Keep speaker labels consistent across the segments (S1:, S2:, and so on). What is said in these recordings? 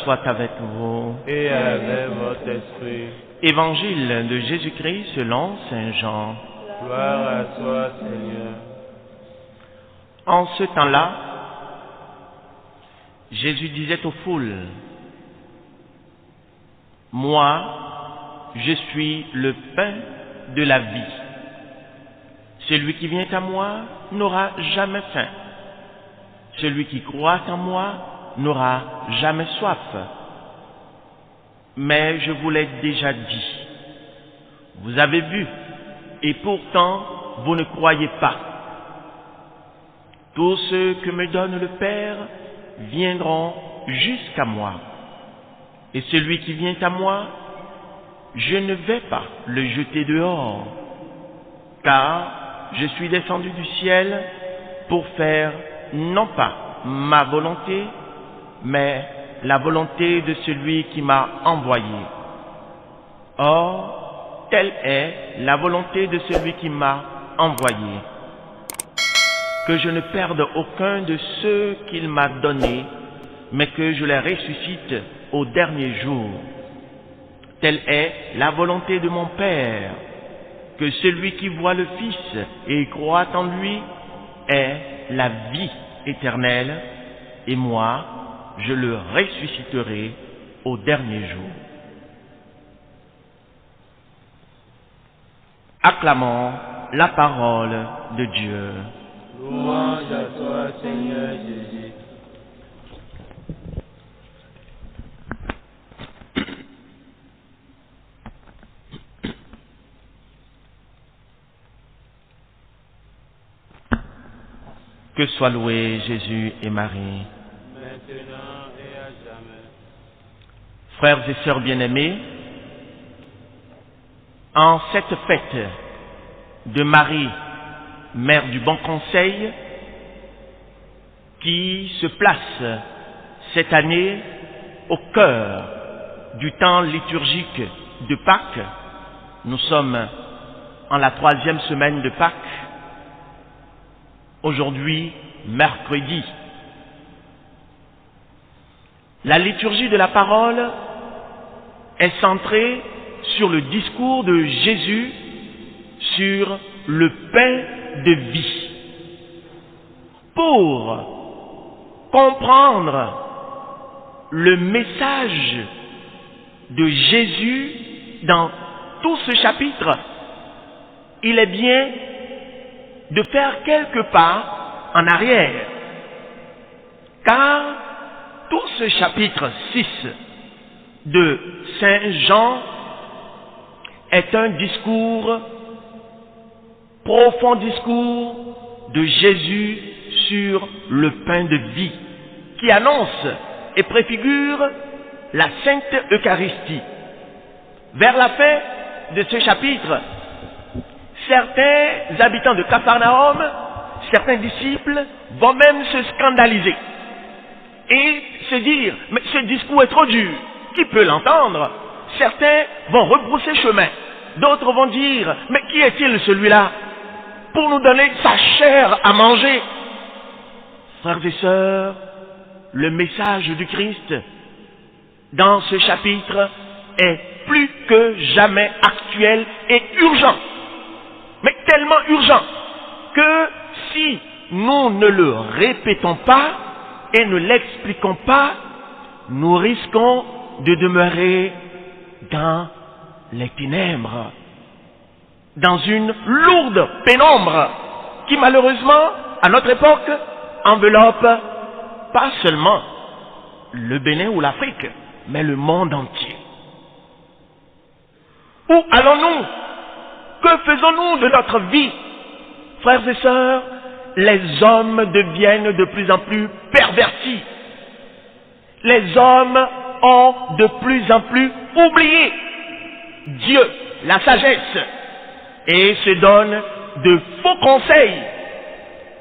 S1: soit avec vous.
S2: Et avec votre esprit.
S1: Évangile de Jésus-Christ selon Saint Jean.
S2: Gloire à toi, Seigneur.
S1: En ce temps-là, Jésus disait aux foules, « Moi, je suis le pain de la vie. Celui qui vient à moi n'aura jamais faim. Celui qui croit en moi n'aura jamais soif. Mais je vous l'ai déjà dit. Vous avez vu, et pourtant vous ne croyez pas. Tous ceux que me donne le Père viendront jusqu'à moi. Et celui qui vient à moi, je ne vais pas le jeter dehors, car je suis descendu du ciel pour faire non pas ma volonté, mais la volonté de celui qui m'a envoyé. Or, telle est la volonté de celui qui m'a envoyé, que je ne perde aucun de ceux qu'il m'a donnés, mais que je les ressuscite au dernier jour. Telle est la volonté de mon Père, que celui qui voit le Fils et croit en lui ait la vie éternelle, et moi, je le ressusciterai au dernier jour. Acclamons la parole de Dieu.
S2: Louange à toi, Seigneur Jésus.
S1: Que soient loués Jésus et Marie.
S2: Maintenant et à jamais.
S1: Frères et sœurs bien-aimés, en cette fête de Marie, Mère du Bon Conseil, qui se place cette année au cœur du temps liturgique de Pâques, nous sommes en la 3e semaine de Pâques, aujourd'hui, mercredi. La liturgie de la parole est centrée sur le discours de Jésus sur le pain de vie. Pour comprendre le message de Jésus dans tout ce chapitre, il est bien de faire quelques pas en arrière, car tout ce chapitre 6 de Saint Jean est un discours, profond discours de Jésus sur le pain de vie, qui annonce et préfigure la Sainte Eucharistie. Vers la fin de ce chapitre, certains habitants de Capharnaüm, certains disciples vont même se scandaliser et se dire, mais ce discours est trop dur, qui peut l'entendre? Certains vont rebrousser chemin, d'autres vont dire, mais qui est-il celui-là pour nous donner sa chair à manger? Frères et sœurs, le message du Christ dans ce chapitre est plus que jamais actuel et urgent. Mais tellement urgent que si nous ne le répétons pas et ne l'expliquons pas, nous risquons de demeurer dans les ténèbres, dans une lourde pénombre qui malheureusement, à notre époque, enveloppe pas seulement le Bénin ou l'Afrique, mais le monde entier. Où allons-nous? Que faisons-nous de notre vie? Frères et sœurs, les hommes deviennent de plus en plus pervertis. Les hommes ont de plus en plus oublié Dieu, la sagesse, et se donnent de faux conseils,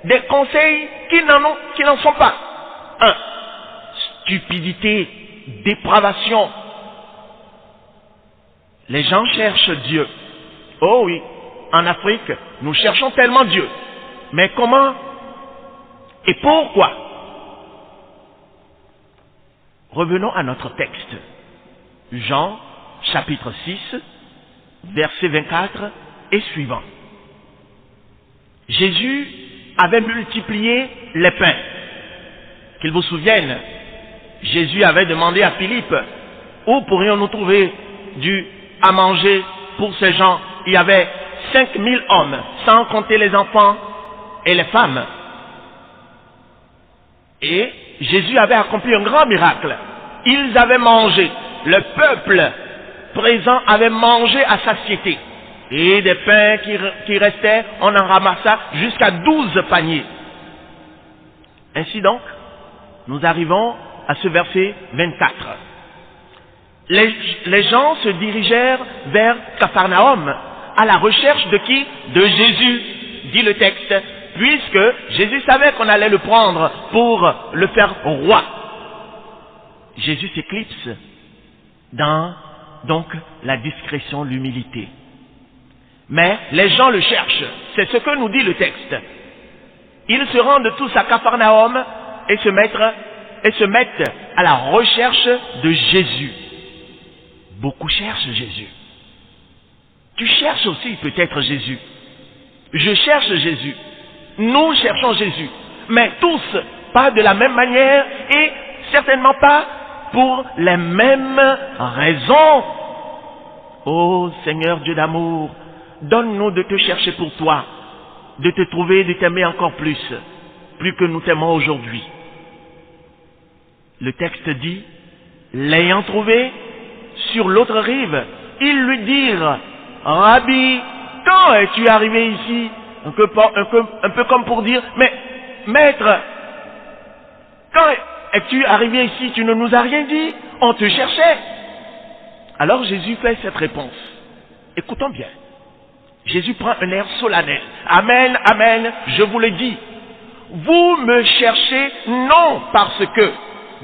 S1: des conseils qui n'en sont pas. 1. Stupidité, dépravation. Les gens cherchent Dieu. Oh oui, en Afrique, nous cherchons tellement Dieu. Mais comment et pourquoi? Revenons à notre texte. Jean, chapitre 6, verset 24 et suivant. Jésus avait multiplié les pains. Qu'il vous souvienne, Jésus avait demandé à Philippe, où pourrions-nous trouver à manger pour ces gens? Il y avait 5000 hommes, sans compter les enfants et les femmes. Et Jésus avait accompli un grand miracle. Ils avaient mangé. Le peuple présent avait mangé à satiété. Et des pains qui restaient, on en ramassa jusqu'à 12 paniers. Ainsi donc, nous arrivons à ce verset 24. Les gens se dirigèrent vers Capharnaüm, à la recherche de qui? De Jésus, dit le texte, puisque Jésus savait qu'on allait le prendre pour le faire roi. Jésus s'éclipse dans, donc, la discrétion, l'humilité. Mais les gens le cherchent, c'est ce que nous dit le texte. Ils se rendent tous à Capharnaüm et se mettent à la recherche de Jésus. Beaucoup cherchent Jésus. Tu cherches aussi peut-être Jésus. Je cherche Jésus. Nous cherchons Jésus. Mais tous, pas de la même manière et certainement pas pour les mêmes raisons. Ô Seigneur Dieu d'amour, donne-nous de te chercher pour toi, de te trouver, de t'aimer encore plus que nous t'aimons aujourd'hui. Le texte dit, l'ayant trouvé sur l'autre rive, ils lui dirent, Rabbi, quand es-tu arrivé ici? Un peu comme pour dire, mais maître, quand es-tu arrivé ici? Tu ne nous as rien dit, on te cherchait. Alors Jésus fait cette réponse. Écoutons bien. Jésus prend un air solennel. Amen, amen, je vous le dis. Vous me cherchez non parce que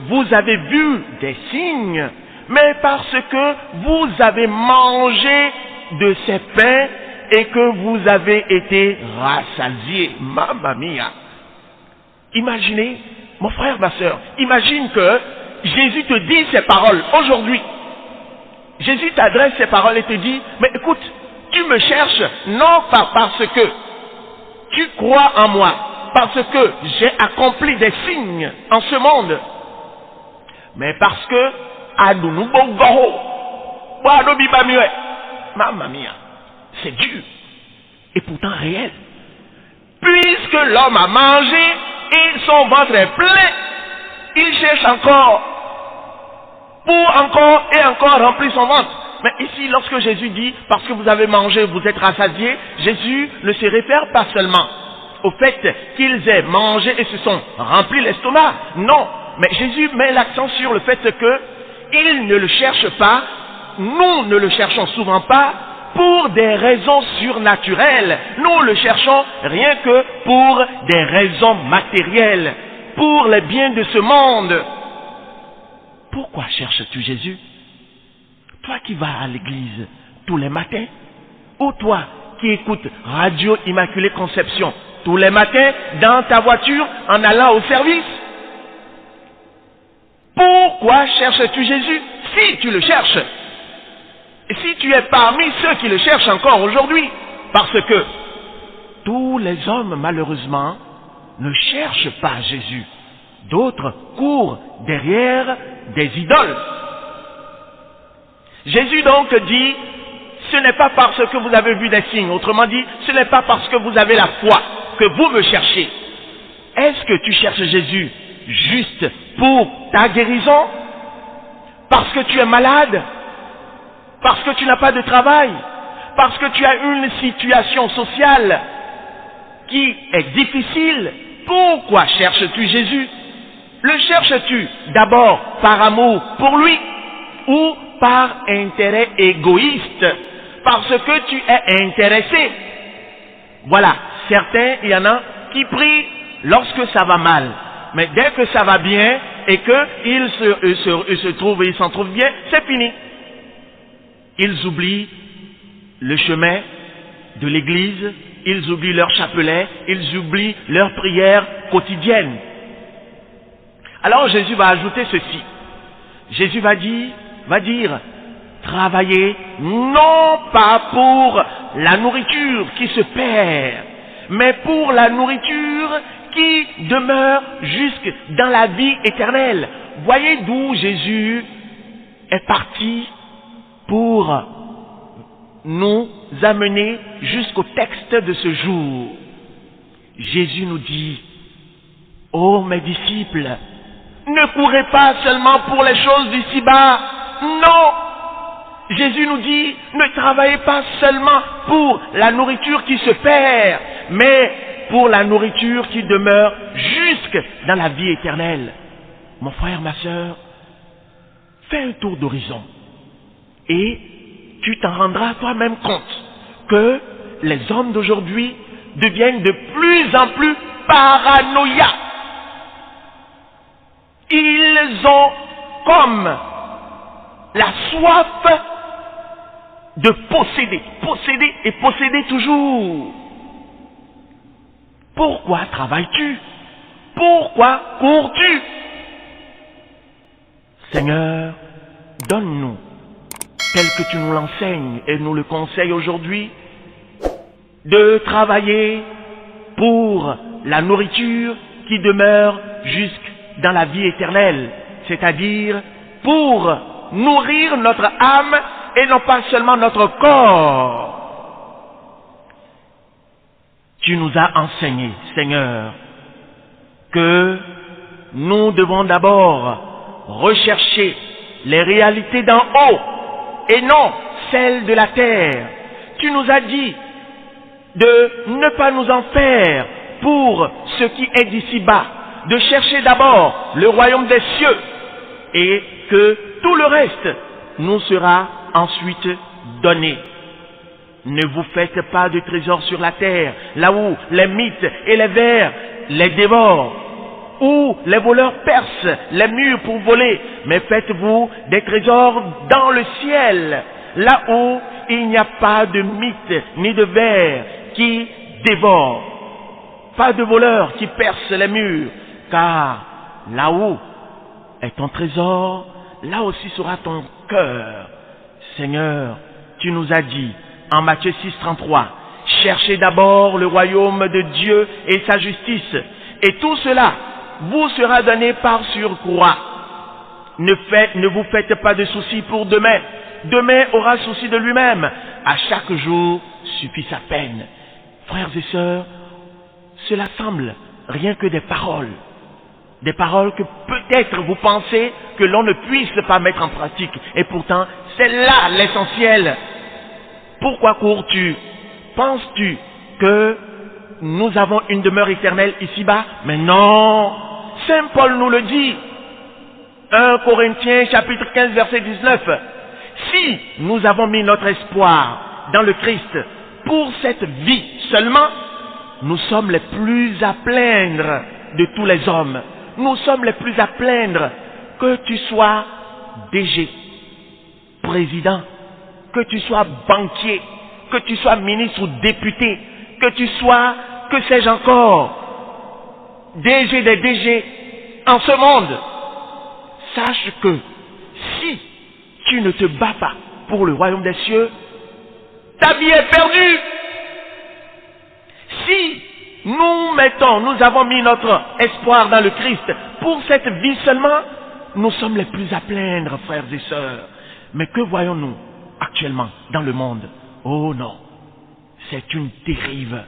S1: vous avez vu des signes, mais parce que vous avez mangé de ces pains et que vous avez été rassasiés. Mamma mia. Imaginez, mon frère, ma soeur, imagine que Jésus te dit ces paroles aujourd'hui. Jésus t'adresse ces paroles et te dit, mais écoute, tu me cherches non pas parce que tu crois en moi, parce que j'ai accompli des signes en ce monde, mais parce que Mamma mia, c'est dur et pourtant réel. Puisque l'homme a mangé et son ventre est plein, il cherche encore pour encore et encore remplir son ventre. Mais ici, lorsque Jésus dit, parce que vous avez mangé, vous êtes rassasiés, Jésus ne se réfère pas seulement au fait qu'ils aient mangé et se sont remplis l'estomac. Non, mais Jésus met l'accent sur le fait qu'ils ne le cherchent pas, nous ne le cherchons souvent pas, pour des raisons surnaturelles. Nous le cherchons rien que pour des raisons matérielles, pour les biens de ce monde. Pourquoi cherches-tu Jésus? Toi qui vas à l'église tous les matins, ou toi qui écoutes Radio Immaculée Conception tous les matins dans ta voiture en allant au service. Pourquoi cherches-tu Jésus? Si tu le cherches, et si tu es parmi ceux qui le cherchent encore aujourd'hui, parce que tous les hommes malheureusement ne cherchent pas Jésus. D'autres courent derrière des idoles. Jésus donc dit, ce n'est pas parce que vous avez vu des signes, autrement dit, ce n'est pas parce que vous avez la foi que vous me cherchez. Est-ce que tu cherches Jésus juste pour ta guérison? Parce que tu es malade? Parce que tu n'as pas de travail? Parce que tu as une situation sociale qui est difficile? Pourquoi cherches-tu Jésus? Le cherches-tu d'abord par amour pour lui ou par intérêt égoïste? Parce que tu es intéressé. Voilà, certains, il y en a qui prient lorsque ça va mal. Mais dès que ça va bien et qu'ils se trouvent et ils s'en trouvent bien, c'est fini. Ils oublient le chemin de l'église, ils oublient leur chapelet, ils oublient leur prière quotidienne. Alors Jésus va ajouter ceci. Jésus va dire, travaillez non pas pour la nourriture qui se perd, mais pour la nourriture qui demeure jusque dans la vie éternelle. Voyez d'où Jésus est parti pour nous amener jusqu'au texte de ce jour. Jésus nous dit, ô mes disciples, ne courez pas seulement pour les choses d'ici-bas. Non! Jésus nous dit, ne travaillez pas seulement pour la nourriture qui se perd, mais pour la nourriture qui demeure jusque dans la vie éternelle. Mon frère, ma sœur, fais un tour d'horizon et tu t'en rendras toi-même compte que les hommes d'aujourd'hui deviennent de plus en plus paranoïaques. Ils ont comme la soif de posséder, posséder et posséder toujours. Pourquoi travailles-tu? Pourquoi cours-tu? Seigneur, donne-nous, tel que tu nous l'enseignes et nous le conseilles aujourd'hui, de travailler pour la nourriture qui demeure jusque dans la vie éternelle, c'est-à-dire pour nourrir notre âme et non pas seulement notre corps. Tu nous as enseigné, Seigneur, que nous devons d'abord rechercher les réalités d'en haut et non celles de la terre. Tu nous as dit de ne pas nous en faire pour ce qui est d'ici-bas, de chercher d'abord le royaume des cieux et que tout le reste nous sera ensuite donné. Ne vous faites pas de trésors sur la terre, là où les mythes et les vers les dévorent, où les voleurs percent les murs pour voler, mais faites-vous des trésors dans le ciel, là où il n'y a pas de mythes ni de vers qui dévorent, pas de voleurs qui percent les murs, car là où est ton trésor, là aussi sera ton cœur. Seigneur, tu nous as dit en Matthieu 6,33, cherchez d'abord le royaume de Dieu et sa justice, et tout cela vous sera donné par surcroît. Ne vous faites pas de soucis pour demain. Demain aura souci de lui-même. À chaque jour suffit sa peine. Frères et sœurs, cela semble rien que des paroles. Des paroles que peut-être vous pensez que l'on ne puisse pas mettre en pratique. Et pourtant, c'est là l'essentiel. Pourquoi cours-tu? Penses-tu que nous avons une demeure éternelle ici-bas? Mais non! Saint Paul nous le dit. 1 Corinthiens chapitre 15 verset 19. Si nous avons mis notre espoir dans le Christ pour cette vie seulement, nous sommes les plus à plaindre de tous les hommes. Nous sommes les plus à plaindre, que tu sois DG, président, que tu sois banquier, que tu sois ministre ou député, que tu sois, que sais-je encore, DG des DG en ce monde. Sache que si tu ne te bats pas pour le royaume des cieux, ta vie est perdue. Si nous avons mis notre espoir dans le Christ pour cette vie seulement, nous sommes les plus à plaindre, frères et sœurs. Mais que voyons-nous actuellement dans le monde? Oh non, c'est une dérive.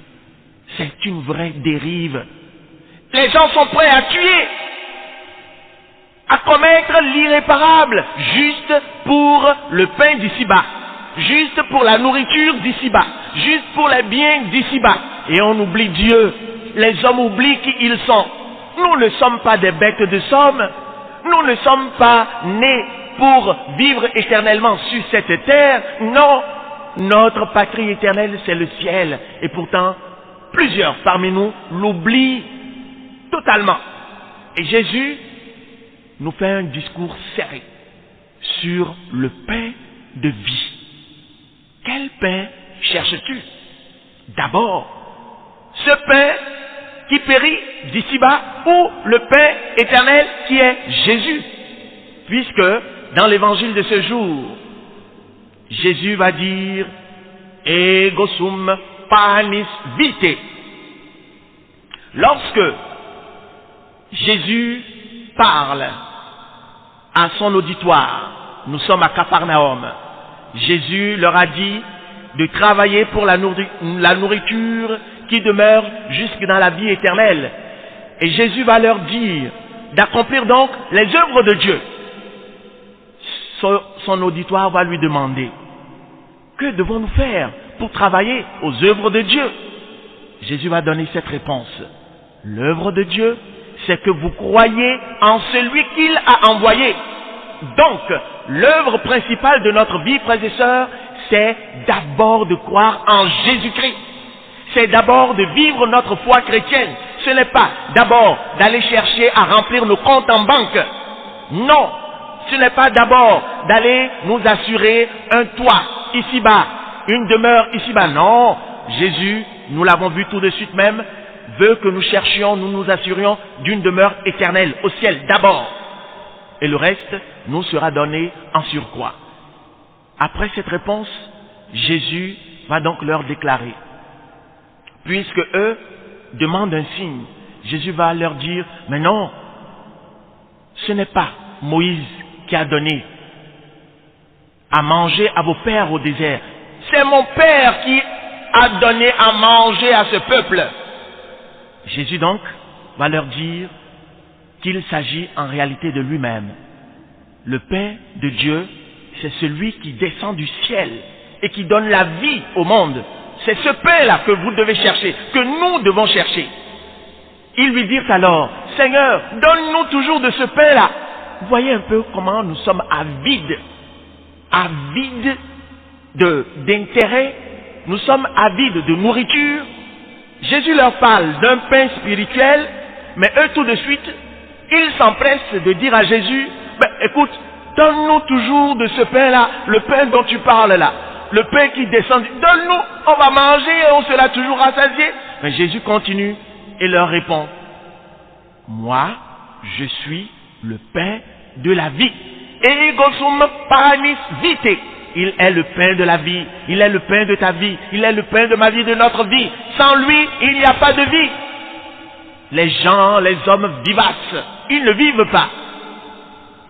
S1: C'est une vraie dérive. Les gens sont prêts à tuer, à commettre l'irréparable, juste pour le pain d'ici-bas, juste pour la nourriture d'ici-bas, juste pour les biens d'ici-bas. Et on oublie Dieu. Les hommes oublient qui ils sont. Nous ne sommes pas des bêtes de somme. Nous ne sommes pas nés pour vivre éternellement sur cette terre. Non, notre patrie éternelle, c'est le ciel. Et pourtant, plusieurs parmi nous l'oublient totalement. Et Jésus nous fait un discours serré sur le pain de vie. Quel pain cherches-tu? D'abord, ce pain qui périt d'ici-bas ou le pain éternel qui est Jésus, puisque dans l'évangile de ce jour, Jésus va dire « Ego sum panis vitae ». Lorsque Jésus parle à son auditoire, nous sommes à Capharnaüm, Jésus leur a dit de travailler pour la nourriture qui demeure jusque dans la vie éternelle. Et Jésus va leur dire d'accomplir donc les œuvres de Dieu. Son auditoire va lui demander, que devons-nous faire pour travailler aux œuvres de Dieu? Jésus va donner cette réponse. L'œuvre de Dieu, c'est que vous croyez en celui qu'il a envoyé. Donc, l'œuvre principale de notre vie, frères et sœurs, c'est d'abord de croire en Jésus-Christ. C'est d'abord de vivre notre foi chrétienne. Ce n'est pas d'abord d'aller chercher à remplir nos comptes en banque. Non, ce n'est pas d'abord d'aller nous assurer un toit ici-bas, une demeure ici-bas. Non, Jésus, nous l'avons vu tout de suite même, veut que nous cherchions, nous nous assurions d'une demeure éternelle au ciel d'abord. Et le reste nous sera donné en surcroît. Après cette réponse, Jésus va donc leur déclarer, puisque eux demandent un signe, Jésus va leur dire, mais non, ce n'est pas Moïse qui a donné à manger à vos pères au désert. C'est mon Père qui a donné à manger à ce peuple. Jésus donc va leur dire qu'il s'agit en réalité de lui-même. Le pain de Dieu, c'est celui qui descend du ciel et qui donne la vie au monde. C'est ce pain-là que vous devez chercher, que nous devons chercher. Ils lui dirent alors, Seigneur, donne-nous toujours de ce pain-là. Vous voyez un peu comment nous sommes avides d'intérêt, nous sommes avides de nourriture. Jésus leur parle d'un pain spirituel, mais eux tout de suite, ils s'empressent de dire à Jésus, écoute, donne-nous toujours de ce pain-là, le pain dont tu parles là, le pain qui descend, donne-nous, on va manger et on sera toujours rassasié. Mais Jésus continue et leur répond, moi, je suis le pain de la vie. Ego sum panis vitae. Il est le pain de la vie, il est le pain de ta vie, il est le pain de ma vie, de notre vie. Sans lui, il n'y a pas de vie. Les gens, les hommes vivaces, ils ne vivent pas.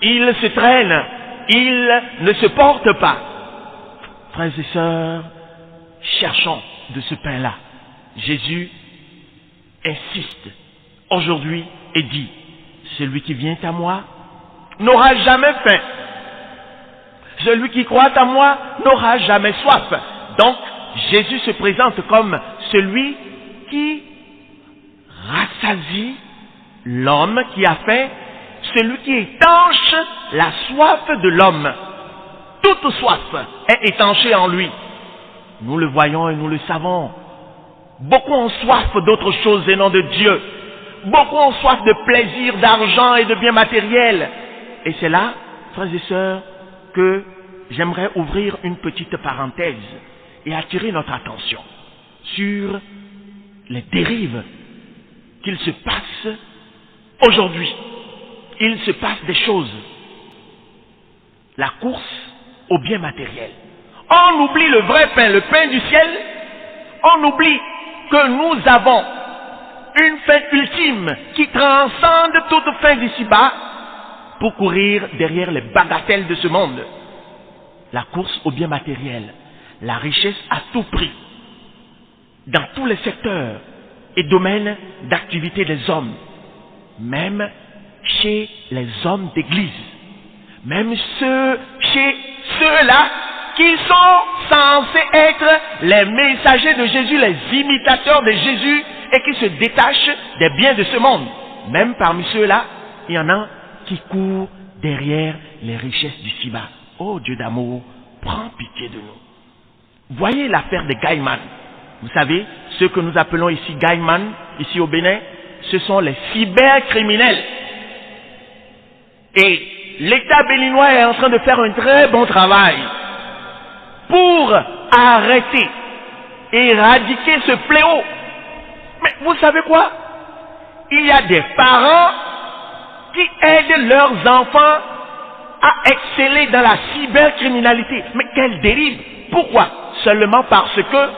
S1: Ils se traînent, ils ne se portent pas. Frères et sœurs, cherchons de ce pain-là. Jésus insiste aujourd'hui et dit, celui qui vient à moi n'aura jamais faim. Celui qui croit à moi n'aura jamais soif. Donc, Jésus se présente comme celui qui rassasie l'homme qui a faim, celui qui étanche la soif de l'homme. Toute soif est étanchée en lui. Nous le voyons et nous le savons. Beaucoup ont soif d'autre chose et non de Dieu. Beaucoup ont soif de plaisir, d'argent et de biens matériels. Et c'est là, frères et sœurs, que j'aimerais ouvrir une petite parenthèse et attirer notre attention sur les dérives qu'il se passe aujourd'hui. Il se passe des choses. La course au bien matériel. On oublie le vrai pain, le pain du ciel. On oublie que nous avons une fin ultime qui transcende toute fin d'ici-bas pour courir derrière les bagatelles de ce monde. La course au bien matériel, la richesse à tout prix, dans tous les secteurs et domaines d'activité des hommes, même chez les hommes d'église, même chez ceux-là qui sont censés être les messagers de Jésus, les imitateurs de Jésus et qui se détachent des biens de ce monde. Même parmi ceux-là, il y en a qui courent derrière les richesses d'ici-bas. Oh Dieu d'amour, prends pitié de nous. Voyez l'affaire des Gaïman. Vous savez, ceux que nous appelons ici Gaïman, ici au Bénin, ce sont les cybercriminels. Et l'État béninois est en train de faire un très bon travail pour arrêter, éradiquer ce fléau. Mais vous savez quoi? Il y a des parents qui aident leurs enfants à exceller dans la cybercriminalité. Mais quelle dérive! Pourquoi? Seulement parce que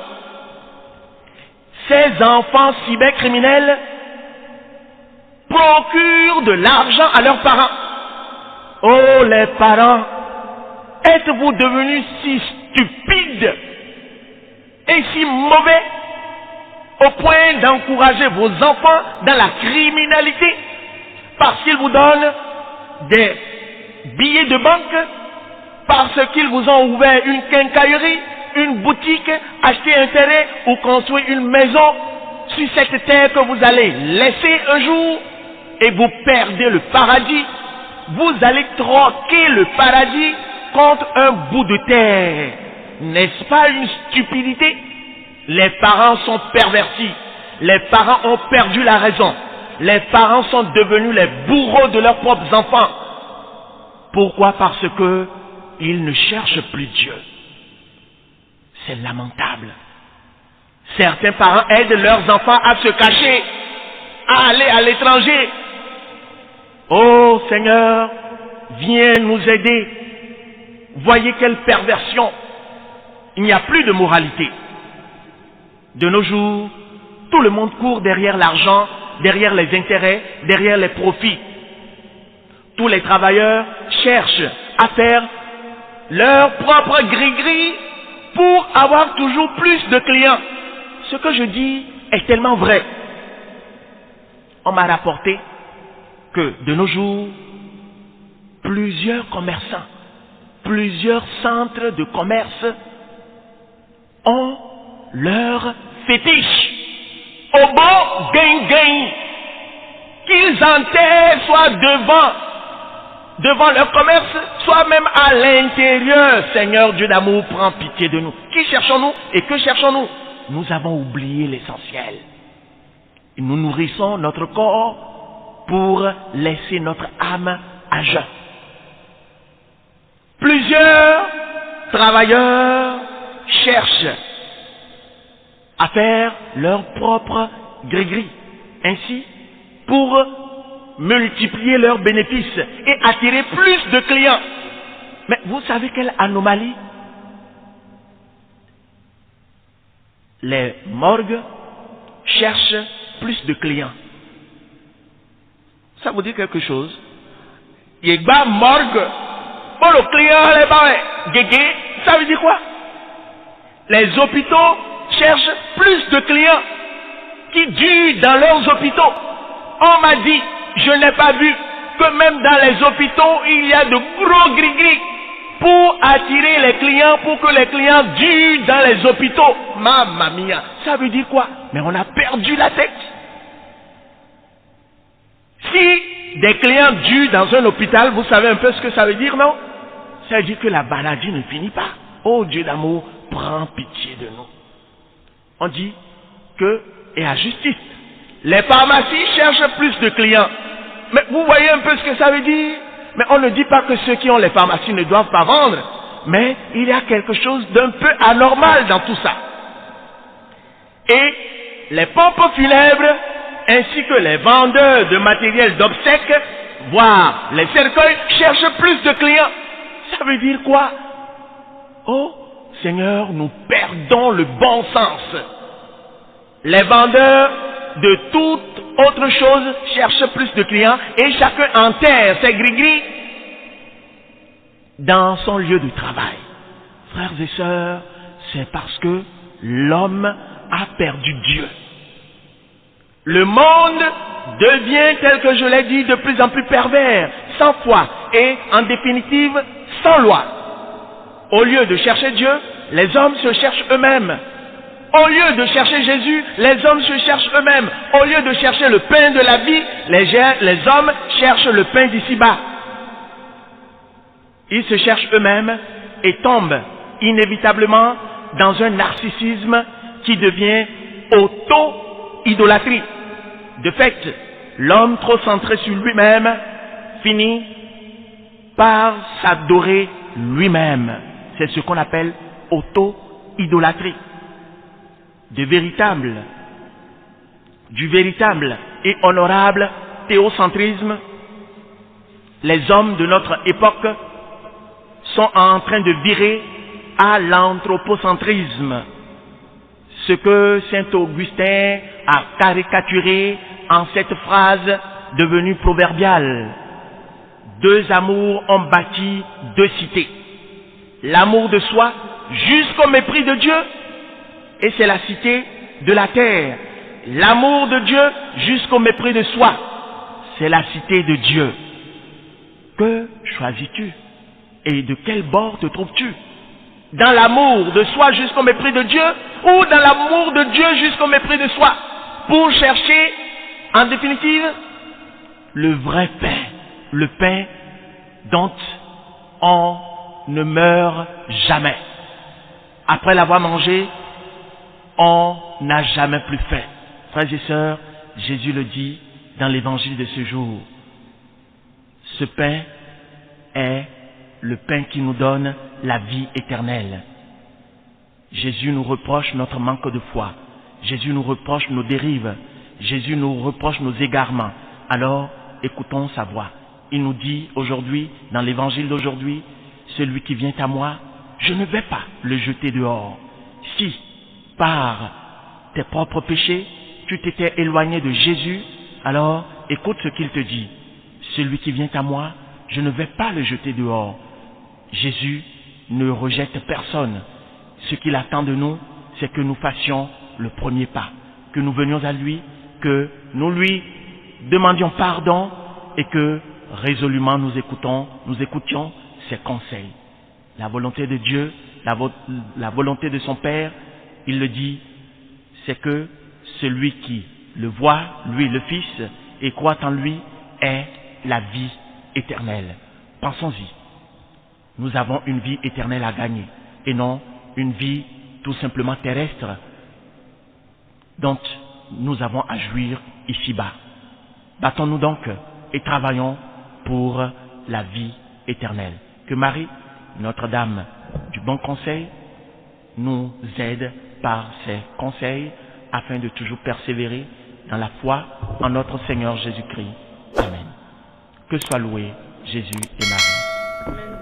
S1: ces enfants cybercriminels procurent de l'argent à leurs parents. Oh les parents, êtes-vous devenus si stupides et si mauvais au point d'encourager vos enfants dans la criminalité parce qu'ils vous donnent des billets de banque, parce qu'ils vous ont ouvert une quincaillerie, une boutique, acheté un terrain ou construit une maison sur cette terre que vous allez laisser un jour et vous perdez le paradis. Vous allez troquer le paradis contre un bout de terre. N'est-ce pas une stupidité? Les parents sont pervertis. Les parents ont perdu la raison. Les parents sont devenus les bourreaux de leurs propres enfants. Pourquoi? Parce que ils ne cherchent plus Dieu. C'est lamentable. Certains parents aident leurs enfants à se cacher, à aller à l'étranger. Oh Seigneur, viens nous aider. Voyez quelle perversion. Il n'y a plus de moralité. De nos jours, tout le monde court derrière l'argent, derrière les intérêts, derrière les profits. Tous les travailleurs cherchent à faire leur propre gris-gris pour avoir toujours plus de clients. Ce que je dis est tellement vrai. On m'a rapporté que de nos jours, plusieurs commerçants, plusieurs centres de commerce ont leur fétiche au beau gain-gain, qu'ils enterrent soit devant leur commerce, soit même à l'intérieur. Seigneur Dieu d'amour, prends pitié de nous. Qui cherchons-nous et que cherchons-nous? Nous avons oublié l'essentiel. Nous nourrissons notre corps pour laisser notre âme à jeun. Plusieurs travailleurs cherchent à faire leur propre gris-gris. Ainsi, pour multiplier leurs bénéfices et attirer plus de clients. Mais vous savez quelle anomalie? Les morgues cherchent plus de clients. Ça vous dit quelque chose? Il y a morgue. Bon, le client, les barres, guégué, ça veut dire quoi? Les hôpitaux cherchent plus de clients qui durent dans leurs hôpitaux. On m'a dit, je n'ai pas vu que même dans les hôpitaux, il y a de gros gris-gris pour attirer les clients, pour que les clients durent dans les hôpitaux. Mamma mia, ça veut dire quoi? Mais on a perdu la tête. Si des clients durent dans un hôpital, vous savez un peu ce que ça veut dire, non? Ça veut dire que la maladie ne finit pas. Oh Dieu d'amour, prends pitié de nous. On dit que, et à justice, les pharmacies cherchent plus de clients. Mais vous voyez un peu ce que ça veut dire? Mais on ne dit pas que ceux qui ont les pharmacies ne doivent pas vendre. Mais il y a quelque chose d'un peu anormal dans tout ça. Et les pompes funèbres, ainsi que les vendeurs de matériel d'obsèques, voire les cercueils, cherchent plus de clients. Ça veut dire quoi? Oh Seigneur, nous perdons le bon sens. Les vendeurs de toute autre chose cherchent plus de clients et chacun enterre ses gris-gris dans son lieu de travail. Frères et sœurs, c'est parce que l'homme a perdu Dieu. Le monde devient, tel que je l'ai dit, de plus en plus pervers, sans foi et, en définitive, sans loi. Au lieu de chercher Dieu, les hommes se cherchent eux-mêmes. Au lieu de chercher Jésus, les hommes se cherchent eux-mêmes. Au lieu de chercher le pain de la vie, les hommes cherchent le pain d'ici-bas. Ils se cherchent eux-mêmes et tombent inévitablement dans un narcissisme qui devient auto-idolâtrie. De fait, l'homme trop centré sur lui-même finit par s'adorer lui-même. C'est ce qu'on appelle auto-idolâtrie. Du véritable et honorable théocentrisme, les hommes de notre époque sont en train de virer à l'anthropocentrisme, ce que saint Augustin a caricaturé en cette phrase devenue proverbiale. Deux amours ont bâti deux cités. L'amour de soi jusqu'au mépris de Dieu, et c'est la cité de la terre. L'amour de Dieu jusqu'au mépris de soi, c'est la cité de Dieu. Que choisis-tu? Et de quel bord te trouves-tu? Dans l'amour de soi jusqu'au mépris de Dieu, ou dans l'amour de Dieu jusqu'au mépris de soi, pour chercher, en définitive, le vrai pain, le pain dont on ne meurt jamais. Après l'avoir mangé, on n'a jamais plus faim. Frères et sœurs, Jésus le dit dans l'évangile de ce jour. Ce pain est le pain qui nous donne la vie éternelle. Jésus nous reproche notre manque de foi. Jésus nous reproche nos dérives. Jésus nous reproche nos égarements. Alors, écoutons sa voix. Il nous dit aujourd'hui, dans l'évangile d'aujourd'hui, celui qui vient à moi, je ne vais pas le jeter dehors. Si, par tes propres péchés, tu t'étais éloigné de Jésus, alors écoute ce qu'il te dit. Celui qui vient à moi, je ne vais pas le jeter dehors. Jésus ne rejette personne. Ce qu'il attend de nous, c'est que nous fassions le premier pas, que nous venions à lui, que nous lui demandions pardon et que résolument nous écoutions ses conseils. La volonté de Dieu, la volonté de son Père, il le dit, c'est que celui qui le voit, lui le Fils, et croit en lui, est la vie éternelle. Pensons-y. Nous avons une vie éternelle à gagner, et non une vie tout simplement terrestre dont nous avons à jouir ici-bas. Battons-nous donc et travaillons pour la vie éternelle. Que Marie, Notre-Dame du bon conseil, nous aide par ses conseils afin de toujours persévérer dans la foi en notre Seigneur Jésus-Christ. Amen. Que soit loué Jésus et Marie.
S2: Amen.